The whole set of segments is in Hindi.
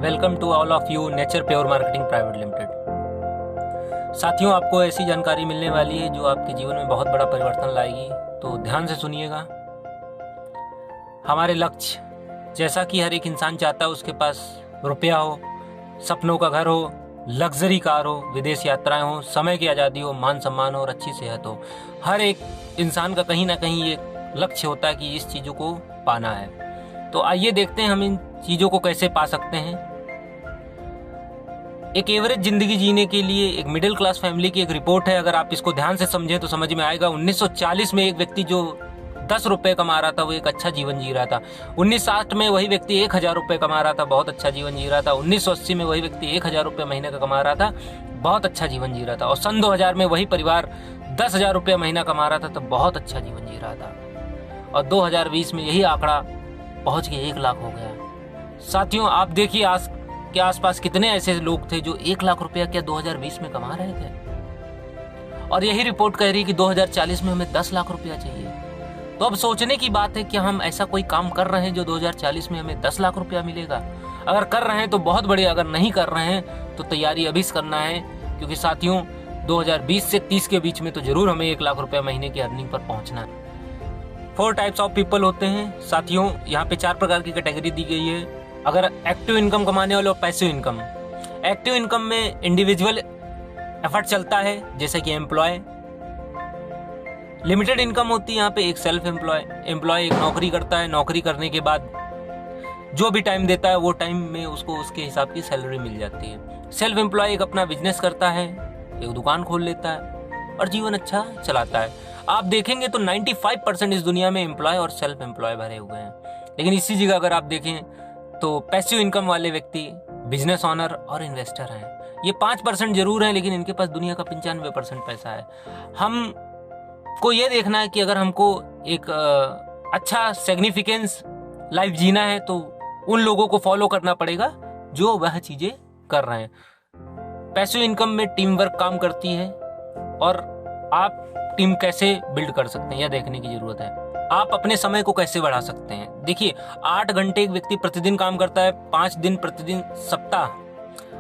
Welcome to all of you Nature Pure Marketing Private Limited. साथियों, आपको ऐसी जानकारी मिलने वाली है जो आपके जीवन में बहुत बड़ा परिवर्तन लाएगी, तो ध्यान से सुनिएगा। हमारे लक्ष्य, जैसा कि हर एक इंसान चाहता है उसके पास रुपया हो, सपनों का घर हो, लग्जरी कार हो, विदेश यात्राएं हो, समय की आज़ादी हो, मान सम्मान हो और अच्छी सेहत हो। हर एक इंसान का कहीं ना कहीं ये लक्ष्य होता है कि इस चीज़ों को पाना है। तो आइए देखते हैं हम इन चीज़ों को कैसे पा सकते हैं। एक एवरेज जिंदगी जीने के लिए एक मिडिल क्लास फैमिली की एक रिपोर्ट है। अगर आप इसको ध्यान से समझें तो समझ में आएगा। 1940 में एक व्यक्ति जो 10 रुपए कमा रहा था वो एक अच्छा जीवन जी रहा था। 1960 में वही व्यक्ति 1000 रुपए कमा रहा था, बहुत अच्छा जीवन जी रहा था। 1980 में वही व्यक्ति 1000 रुपए महीने का कमा रहा था, बहुत अच्छा जीवन जी रहा था। और सन 2000 में वही परिवार 10,000 रुपये महीना कमा रहा था तो बहुत अच्छा जीवन जी रहा था। और 2020 में यही आंकड़ा पहुंच के 1 लाख हो गया। साथियों, आप देखिए आज के आसपास कितने ऐसे लोग थे जो 1 लाख रुपया क्या 2020 में कमा रहे थे। और यही रिपोर्ट कह रही कि 2040 में हमें 10 लाख रुपया चाहिए। तो अब सोचने की बात है कि हम ऐसा कोई काम कर रहे हैं जो 2040 में हमें 10 लाख रुपया मिलेगा। अगर कर रहे हैं तो बहुत बढ़िया, अगर नहीं कर रहे हैं तो तैयारी अभी से करना है। क्योंकि साथियों, 2020 से 30 के बीच में तो जरूर हमें 1 लाख रुपया महीने की अर्निंग पर पहुंचना है। 4 टाइप्स ऑफ पीपल होते हैं साथियों। यहाँ पे 4 प्रकार की कैटेगरी दी गई है। अगर एक्टिव इनकम कमाने वाले और पैसिव इनकम। एक्टिव इनकम में इंडिविजुअल एफर्ट चलता है, जैसे कि एम्प्लॉय। लिमिटेड इनकम होती है यहाँ पे एक सेल्फ एम्प्लॉय एक नौकरी करता है। नौकरी करने के बाद जो भी टाइम देता है वो टाइम में उसको उसके हिसाब की सैलरी मिल जाती है। सेल्फ एम्प्लॉय एक अपना बिजनेस करता है, एक दुकान खोल लेता है और जीवन अच्छा चलाता है। आप देखेंगे तो 95% इस दुनिया में एम्प्लॉय और सेल्फ एम्प्लॉय भरे हुए हैं। लेकिन इसी जगह अगर आप देखें तो पैसिव इनकम वाले व्यक्ति बिजनेस ओनर और इन्वेस्टर हैं। ये 5% जरूर हैं, लेकिन इनके पास दुनिया का 95% पैसा है। हम को ये देखना है कि अगर हमको एक अच्छा सिग्निफिकेंस लाइफ जीना है तो उन लोगों को फॉलो करना पड़ेगा जो वह चीजें कर रहे हैं। पैसिव इनकम में टीम वर्क काम करती है और आप टीम कैसे बिल्ड कर सकते हैं यह देखने की जरूरत है। आप अपने समय को कैसे बढ़ा सकते हैं। देखिए, 8 घंटे एक व्यक्ति प्रतिदिन काम करता है, 5 दिन प्रतिदिन सप्ताह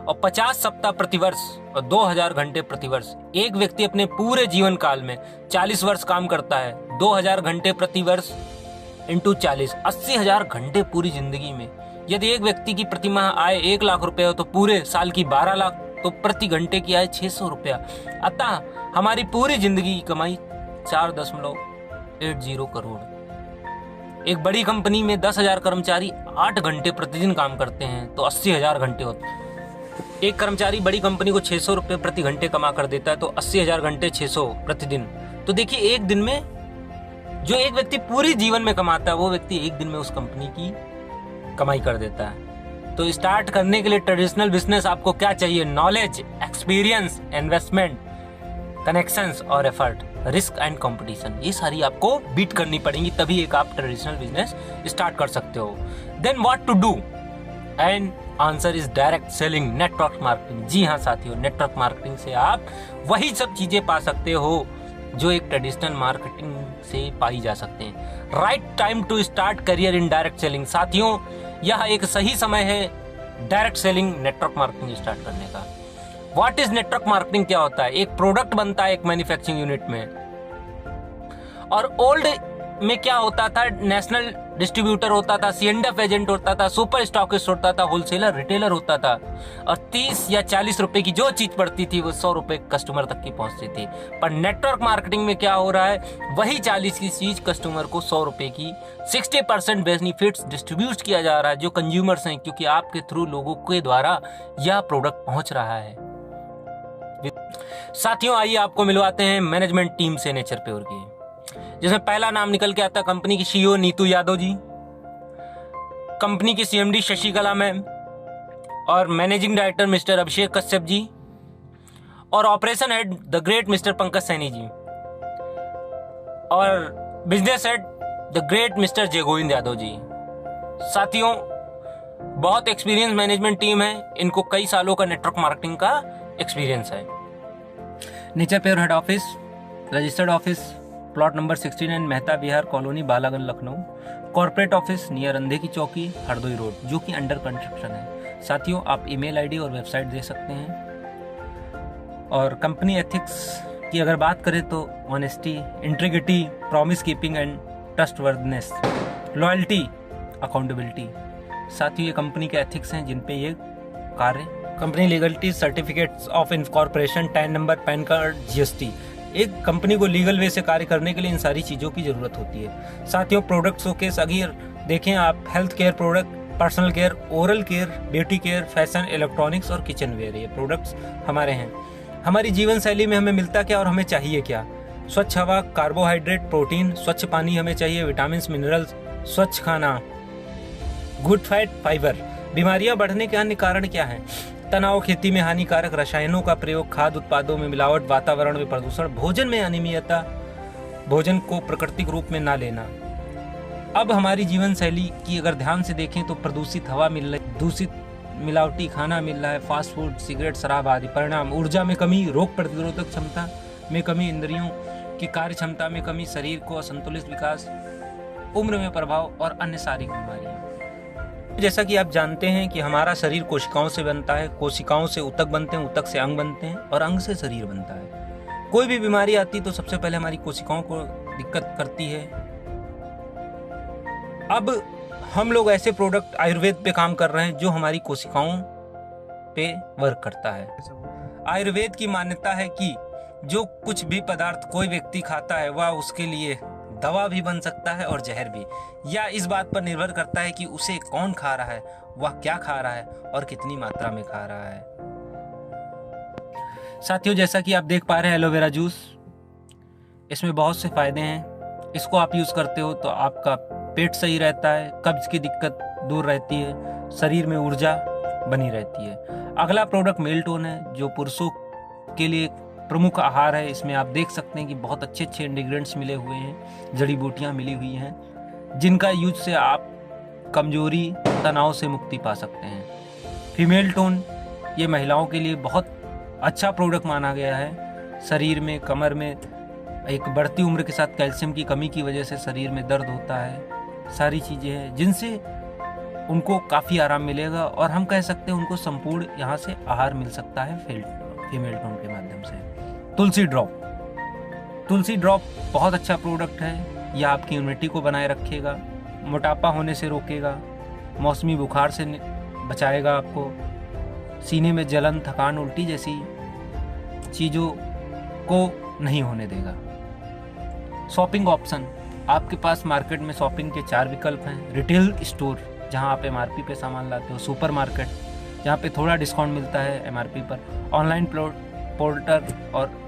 और 50 सप्ताह प्रतिवर्ष और 2000 घंटे प्रतिवर्ष। एक व्यक्ति अपने पूरे जीवन काल में 40 वर्ष काम करता है। 2000 घंटे प्रतिवर्ष इंटू 40, 80,000 घंटे पूरी जिंदगी में। यदि एक व्यक्ति की प्रति माह आय 1 लाख रुपए हो तो पूरे साल की 12 लाख, तो प्रति घंटे की आय 600 रुपया। अतः हमारी पूरी जिंदगी की कमाई 4.80 करोड़। एक बड़ी कंपनी में 10,000 कर्मचारी 8 घंटे प्रतिदिन काम करते हैं तो 80,000 घंटे होते हैं। एक कर्मचारी बड़ी कंपनी को 600 रुपये प्रति घंटे कमा कर देता है तो 80,000 घंटे 600 प्रतिदिन। तो देखिए, एक दिन में जो एक व्यक्ति पूरी जीवन में कमाता है वो व्यक्ति एक दिन में उस कंपनी की कमाई कर देता है। तो स्टार्ट करने के लिए ट्रेडिशनल बिजनेस आपको क्या चाहिए? नॉलेज, एक्सपीरियंस, इन्वेस्टमेंट, कनेक्शंस और एफर्ट, रिस्क एंड कंपटीशन। ये सारी आपको बीट करनी पड़ेंगी, तभी एक आप ट्रेडिशनल बिजनेस स्टार्ट कर सकते हो। Then what to do? And answer is direct selling, network marketing. जी हाँ साथियों, नेटवर्क मार्केटिंग से आप वही सब चीजें पा सकते हो जो एक ट्रेडिशनल मार्केटिंग से पाई जा सकते हैं। Right time to start career in direct selling. साथियों, यह एक सही समय है direct selling, network marketing start करने का। What is network marketing? क्या होता है? एक प्रोडक्ट बनता है एक मैन्युफैक्चरिंग यूनिट में, और ओल्ड में क्या होता था? नेशनल डिस्ट्रीब्यूटर होता था, C&F एजेंट होता था, सुपर स्टॉकिस्ट होता था, होलसेलर, रिटेलर होता था। और 30 या 40 रुपए की जो चीज पड़ती थी वो 100 रुपए कस्टमर तक की पहुंचती थी। पर नेटवर्क मार्केटिंग में क्या हो रहा है? वही 40 की चीज कस्टमर को 100 रुपए की 60% बेनिफिट्स डिस्ट्रीब्यूट किया जा रहा है जो कंज्यूमर्स हैं, क्योंकि आपके थ्रू लोगों के द्वारा यह प्रोडक्ट पहुंच रहा है। साथियों, आइए आपको मिलवाते हैं मैनेजमेंट टीम से नेचर प्योर की, जिसमें पहला नाम निकल के आता है कंपनी की CEO नीतू यादव जी, कंपनी की CMD शशिकला मैम, और managing director mister Abhishek Kashyap ji, और operation head the great mister Pankaj Saini ji, और business head the great mister Jay Govind Yadav ji. साथियों, बहुत एक्सपीरियंस मैनेजमेंट टीम है। इनको कई सालों का नेटवर्क मार्केटिंग का एक्सपीरियंस है। Nature pure head office, registered office, plot number 69 Mehta Vihar colony, Balaganj, Lucknow. Corporate office near अंधे की चौकी, हरदोई रोड, जो कि अंडर कंस्ट्रक्शन है। साथियों, आप ईमेल आईडी और वेबसाइट दे सकते हैं। और कंपनी एथिक्स की अगर बात करें तो honesty, integrity, promise keeping and trustworthiness, loyalty, accountability. साथियों, ये कंपनी के एथिक्स हैं जिन पे ये कार्य। Company legality, certificates of incorporation, tan number, pan card, GST. एक कंपनी को लीगल वे से कार्य करने के लिए इन सारी चीज़ों की ज़रूरत होती है। साथियों, प्रोडक्ट शोकेस अगर देखें आप, health care product, personal care, oral care, beauty care, fashion, electronics और किचन वेयर, ये प्रोडक्ट्स हमारे हैं। हमारी जीवन शैली में हमें मिलता क्या और हमें चाहिए क्या? स्वच्छ हवा, कार्बोहाइड्रेट, प्रोटीन, स्वच्छ पानी हमें चाहिए, विटामिन, मिनरल्स, स्वच्छ खाना, गुड फैट, फाइबर। बीमारियां बढ़ने के अन्य कारण क्या हैं? तनाव, खेती में हानिकारक रसायनों का प्रयोग, खाद्य उत्पादों में मिलावट, वातावरण में प्रदूषण, भोजन में अनियमितता, भोजन को प्राकृतिक रूप में ना लेना। अब हमारी जीवन शैली की अगर ध्यान से देखें तो प्रदूषित हवा मिल रही, दूषित मिलावटी खाना मिल रहा है, फास्ट फूड, सिगरेट, शराब आदि। परिणाम, ऊर्जा में कमी, रोग प्रतिरोधक क्षमता में कमी, इंद्रियों की कार्य क्षमता में कमी, शरीर को असंतुलित विकास, उम्र में प्रभाव और अन्य शारीरिक बीमारियां। जैसा कि आप जानते हैं कि हमारा शरीर कोशिकाओं से बनता है, कोशिकाओं से ऊतक बनते हैं, ऊतक से अंग बनते हैं और अंग से शरीर बनता है। कोई भी बीमारी आती तो सबसे पहले हमारी कोशिकाओं को दिक्कत करती है। अब हम लोग ऐसे प्रोडक्ट आयुर्वेद पे काम कर रहे हैं जो हमारी कोशिकाओं पे वर्क करता है। आयुर्वेद की मान्यता है कि जो कुछ भी पदार्थ कोई व्यक्ति खाता है वह उसके लिए दवा भी बन सकता है और जहर भी। या इस बात पर निर्भर करता है कि उसे कौन खा रहा है, वह क्या खा रहा है और कितनी मात्रा में खा रहा है। साथियों, जैसा कि आप देख पा रहे हैं एलोवेरा जूस, इसमें बहुत से फायदे हैं। इसको आप यूज करते हो तो आपका पेट सही रहता है, कब्ज की दिक्कत दूर रहती है, शरीर में ऊर्जा बनी रहती है। अगला प्रोडक्ट मेलटोन है जो पुरुषों के लिए प्रमुख आहार है। इसमें आप देख सकते हैं कि बहुत अच्छे अच्छे इंग्रेडिएंट्स मिले हुए हैं, जड़ी बूटियां मिली हुई हैं जिनका यूज से आप कमजोरी, तनाव से मुक्ति पा सकते हैं। फीमेल टोन, ये महिलाओं के लिए बहुत अच्छा प्रोडक्ट माना गया है। शरीर में, कमर में एक बढ़ती उम्र के साथ कैल्शियम की कमी की वजह से शरीर में दर्द होता है, सारी चीज़ें हैं जिनसे उनको काफ़ी आराम मिलेगा और हम कह सकते हैं उनको संपूर्ण यहाँ से आहार मिल सकता है फीमेल टोन के माध्यम से। तुलसी ड्रॉप, तुलसी ड्रॉप बहुत अच्छा प्रोडक्ट है। यह आपकी इम्यूनिटी को बनाए रखेगा, मोटापा होने से रोकेगा, मौसमी बुखार से बचाएगा आपको, सीने में जलन, थकान, उल्टी जैसी चीज़ों को नहीं होने देगा। शॉपिंग ऑप्शन, आपके पास मार्केट में शॉपिंग के 4 विकल्प हैं। रिटेल स्टोर, जहां आप एमआरपी पे सामान लाते हो। सुपर मार्केट, जहां पे थोड़ा डिस्काउंट मिलता है एमआरपी पर। ऑनलाइन पोर्टल और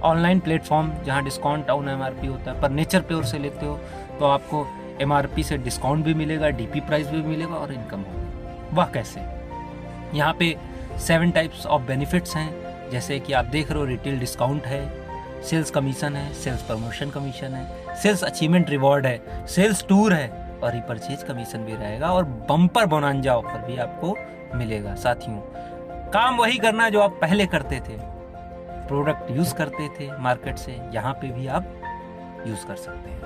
ऑनलाइन प्लेटफॉर्म, जहां डिस्काउंट ऑन एमआरपी होता है। पर नेचर प्योर से लेते हो तो आपको एमआरपी से डिस्काउंट भी मिलेगा, डीपी प्राइस भी मिलेगा और इनकम होगी। वह कैसे? यहाँ पे 7 टाइप्स ऑफ बेनिफिट्स हैं, जैसे कि आप देख रहे हो। रिटेल डिस्काउंट है, सेल्स कमीशन है, सेल्स प्रमोशन कमीशन है, सेल्स अचीवमेंट रिवॉर्ड है, सेल्स टूर है और रिपर्चेज कमीशन भी रहेगा और बम्पर बोनांजा ऑफर भी आपको मिलेगा। साथियों, काम वही करना जो आप पहले करते थे, प्रोडक्ट यूज करते थे मार्केट से, यहाँ पे भी आप यूज कर सकते हैं।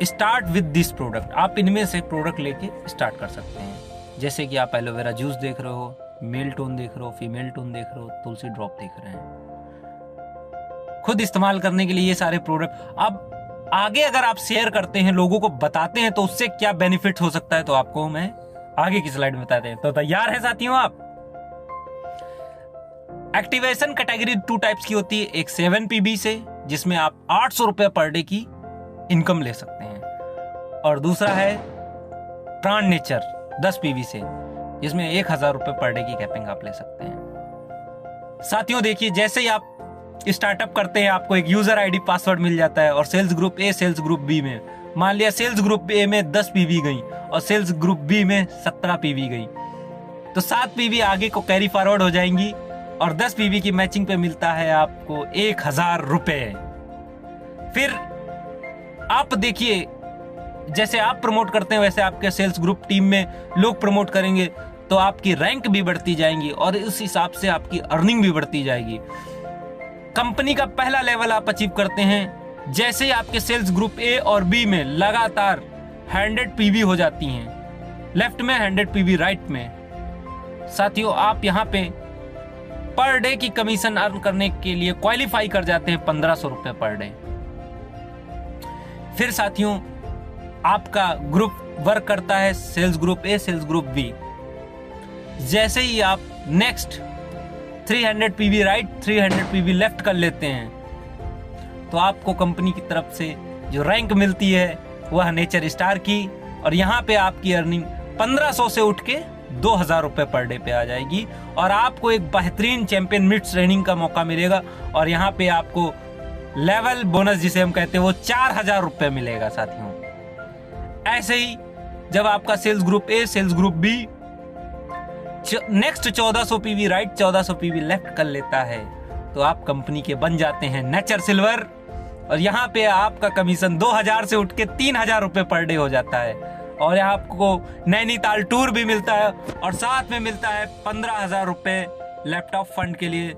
स्टार्ट विद दिस प्रोडक्ट, आप इनमें से प्रोडक्ट लेके स्टार्ट कर सकते हैं। जैसे कि आप एलोवेरा जूस देख रहे हो, मेल टोन देख रहे हो, फीमेल टोन देख रहे हो, तुलसी ड्रॉप देख रहे हैं। खुद इस्तेमाल करने के लिए ये सारे प्रोडक्ट अब आगे अगर आप शेयर करते हैं, लोगों को बताते हैं तो उससे क्या बेनिफिट हो सकता है तो आपको मैं आगे की स्लाइड में बताते हैं। तो तैयार हैं साथियों आप? एक्टिवेशन कैटेगरी 2 टाइप्स की होती है। एक 7 पीबी से, जिसमें आप 800 रुपए पर डे की इनकम ले सकते हैं, और दूसरा है प्राण नेचर 10 पीबी से, जिसमें 1000 रुपए पर डे की कैपिंग आप ले सकते हैं। साथियों देखिए, जैसे ही आप स्टार्टअप करते हैं आपको एक यूजर आईडी पासवर्ड मिल जाता है, और sales group A, sales group B में, मान लिया सेल्स ग्रुप ए में 10 पीवी गई और सेल्स ग्रुप बी में 17 पीवी गई, तो 7 पीवी आगे को कैरी फॉरवर्ड हो जाएंगी और 10 पीवी की मैचिंग पे मिलता है आपको 1000 रुपए। फिर आप देखिए, जैसे आप प्रमोट करते हैं वैसे आपके सेल्स ग्रुप टीम में लोग प्रमोट करेंगे, तो आपकी रैंक भी बढ़ती जाएंगी और इस हिसाब से आपकी अर्निंग भी बढ़ती जाएगी। कंपनी का पहला लेवल आप अचीव करते हैं जैसे ही आपके सेल्स ग्रुप ए और बी में लगातार 100 पीवी हो जाती हैं, लेफ्ट में, 100 पीवी राइट में। साथियों आप यहाँ पे पर डे की कमीशन अर्न करने के लिए क्वालिफाई कर जाते हैं 1500 रुपए पर डे। फिर साथियों आपका ग्रुप वर्क करता है sales group A, sales group B. जैसे ही आप next 300 PV right, 300 PV left कर लेते हैं तो आपको कंपनी की तरफ से जो रैंक मिलती है वह नेचर स्टार की, और यहाँ पे आपकी अर्निंग 1500 से उठ के 2000 रुपए पर डे पे आ जाएगी, और आपको एक बेहतरीन चैंपियन मिड ट्रेनिंग का मौका मिलेगा, और यहाँ पे आपको लेवल बोनस जिसे हम कहते हैं वो 4000 रुपए मिलेगा साथियों। ऐसे ही जब आपका sales group A, sales group B next 1400 PV right, 1400 PV left कर लेता है तो आप कंपनी के बन जाते हैं नेचर सिल्वर, और यहाँ पे आपका कमीशन 2000 से उठ के 3000 रुपए पर डे हो जाता है, और यहाँ आपको नैनीताल टूर भी मिलता है, और साथ में मिलता है 15,000 रुपए लैपटॉप फंड के लिए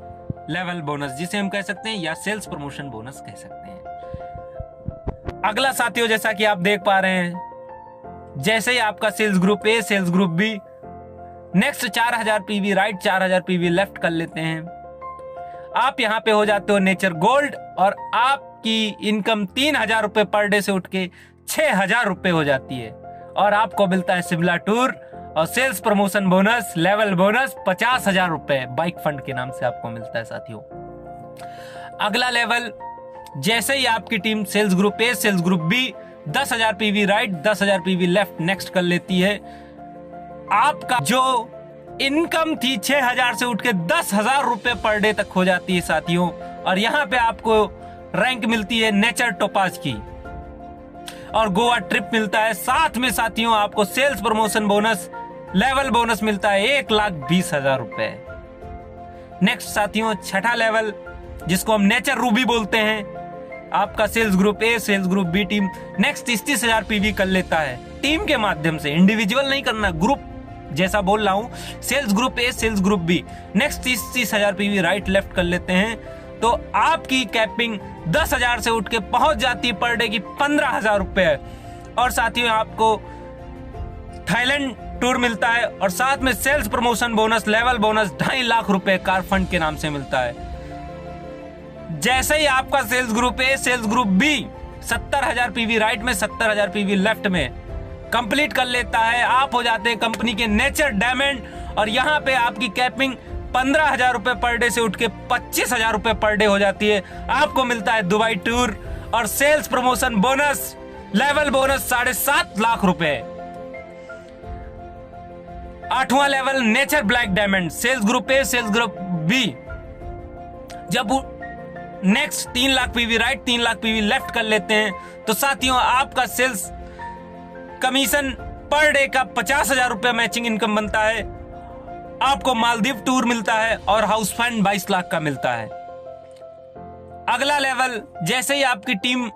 लेवल बोनस जिसे हम कह सकते हैं, या सेल्स प्रमोशन बोनस कह सकते हैं। अगला साथियों जैसा कि आप देख पा रहे हैं, जैसे ही आपका sales group A, sales group B next 4000 PV right, 4000 PV left कर लेते हैं, आप यहाँ पे हो जाते हो नेचर गोल्ड, और आपकी इनकम 3000 रुपए पर डे से उठ के 6000 रुपए हो जाती है, और आपको मिलता है शिमला टूर और sales promotion bonus, level bonus 50,000 रुपए बाइक फंड के नाम से आपको मिलता है साथियों। अगला लेवल, जैसे ही आपकी team sales group A, sales group B 10,000 PV right, 10,000 PV left next कर लेती है, आपका जो इनकम थी 6000 से उठ के 10,000 रुपए पर डे तक हो जाती है साथियों, और यहाँ पे आपको रैंक मिलती है नेचर टोपाज की, और गोवा ट्रिप मिलता है। साथ में साथियों आपको sales promotion bonus, level bonus मिलता है 1,20,000 रुपए। नेक्स्ट साथियों छठा लेवल जिसको हम नेचर रूबी बोलते हैं, आपका sales group A, sales group B team next 30,000 PV कर लेता है टीम के माध्यम से, इंडिविजुअल नहीं करना, ग्रुप जैसा बोल रहा हूं। Sales group A, sales group B next 30,000 PV right left कर लेते हैं, तो आपकी कैपिंग 10,000 से उठ के पहुंच जाती है पर डे की 15,000 रुपए, और साथियों आपको थाईलैंड टूर मिलता है, और साथ में sales promotion bonus, level bonus 2.5 lakh रुपए कार फंड के नाम से मिलता है। जैसे ही आपका sales group A, sales group B 70,000 PV right में, 70,000 पीवी लेफ्ट में कंप्लीट कर लेता है, आप हो जाते हैं कंपनी के नेचर डायमंड, और यहाँ पे आपकी कैपिंग 15,000 रुपए पर डे से उठ के 25,000 रुपए पर डे हो जाती है। आपको मिलता है दुबई टूर और sales promotion bonus, level bonus 7.5 lakh रुपए। 8वां level nature black diamond, sales group A, sales group B जब next 3 lakh PV right, 3 lakh PV left कर लेते हैं, तो साथियों आपका सेल्स कमीशन पर डे का 50,000 रुपए मैचिंग इनकम बनता है, आपको मालदीव टूर मिलता है, और हाउस फंड 22 लाख का मिलता है। अगला लेवल, जैसे ही आपकी टीम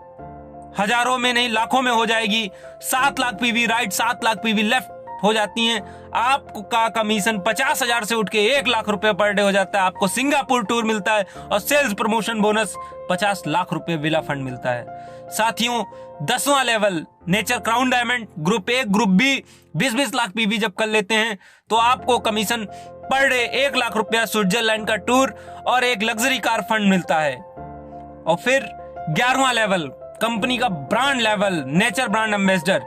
हजारों में नहीं लाखों में हो जाएगी, 7 lakh PV right, 7 lakh PV left हो जाती हैं, आपका कमीशन 50,000 से उठ के 1 लाख रुपए पर डे हो जाता है, आपको सिंगापुर टूर मिलता है, और सेल्स प्रमोशन बोनस 50 लाख रुपए विला फंड मिलता है। साथियों 10वां level nature crown diamond, group A, group B 20-20 lakh PV जब कर लेते हैं, तो आपको कमीशन पर डे 1 लाख रुपया स्विट्जरलैंड का टूर और एक लग्जरी कार फंड मिलता है। और फिर 11वां लेवल कंपनी का brand level, nature brand ambassador,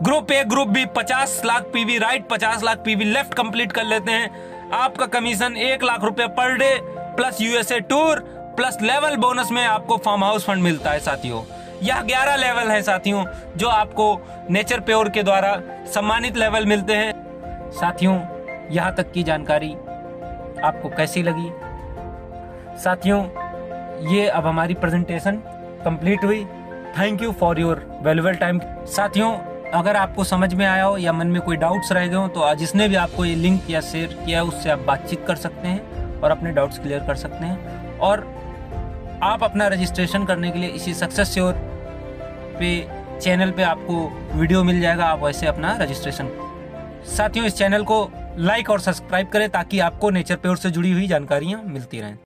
group A, group B 50 lakh PV right, 50 lakh PV left complete कर लेते हैं, आपका कमीशन 1 लाख रुपए per day plus USA tour plus level bonus में आपको फार्म हाउस फंड मिलता है साथियों। यह 11 लेवल है साथियों जो आपको नेचर प्योर के द्वारा सम्मानित लेवल मिलते हैं। साथियों यहाँ तक की जानकारी आपको कैसी लगी? साथियों ये अब हमारी प्रेजेंटेशन कंप्लीट हुई। Thank you for your valuable time. साथियों अगर आपको समझ में आया हो या मन में कोई डाउट्स रह गए हो तो जिसने भी आपको ये लिंक या शेयर किया है उससे आप बातचीत कर सकते हैं और अपने डाउट्स क्लियर कर सकते हैं। और आप अपना रजिस्ट्रेशन करने के लिए इसी सक्सेस श्योर पे चैनल पे आपको वीडियो मिल जाएगा, आप वैसे अपना रजिस्ट्रेशन। साथियों इस चैनल को लाइक और सब्सक्राइब करें ताकि आपको नेचर प्योर से जुड़ी हुई जानकारियाँ मिलती रहें।